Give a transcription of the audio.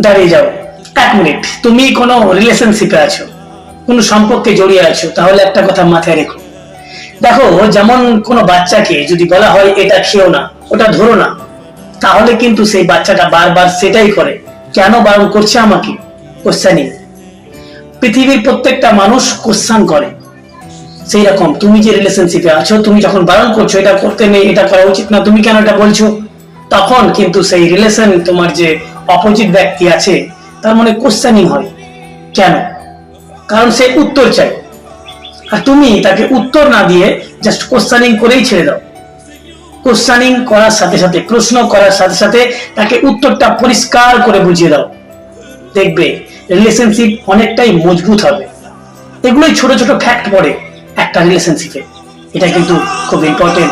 দাঁড়িয়ে যাও 1 মিনিট। তুমি কোনো রিলেশনশিপে আছো, কোনো সম্পর্কে জড়িয়ে আছো, তাহলে একটা কথা মাথায় রেখো। দেখো, যেমন কোনো বাচ্চাকে যদি বলা হয় এটা খেও না, ওটা ধরো না, তাহলে কিন্তু সেই বাচ্চাটা বারবার সেটাই করে। কেন বারণ করছে আমাকে? কোশ্চেনিং। পৃথিবীর প্রত্যেকটা মানুষ কোশ্চেন করে। সেই রকম তুমি যে রিলেশনশিপে আছো, তুমি যখন বারণ করছো এটা করতে নেই, এটা করা উচিত না, তুমি কেন এটা বলছো, তখন কিন্তু সেই রিলেশন, তোমার যে অপোজিট ব্যক্তি আছে তার মনে কোশ্চেনিং হয়। কেন? কারণ সে উত্তর চায়, আর তুমি তাকে উত্তর না দিয়ে জাস্ট কোশ্চেনিং করেই ছেড়ে দাও। কোশ্চেনিং করার সাথে সাথে, প্রশ্ন করার সাথে সাথে তাকে উত্তরটা পরিষ্কার করে বুঝিয়ে দাও। দেখবে রিলেশনশিপ অনেকটাই মজবুত হবে। এগুলোই ছোট ছোট ফ্যাক্ট পড়ে একটা রিলেশনশিপে। এটা কিন্তু খুব ইম্পর্টেন্ট।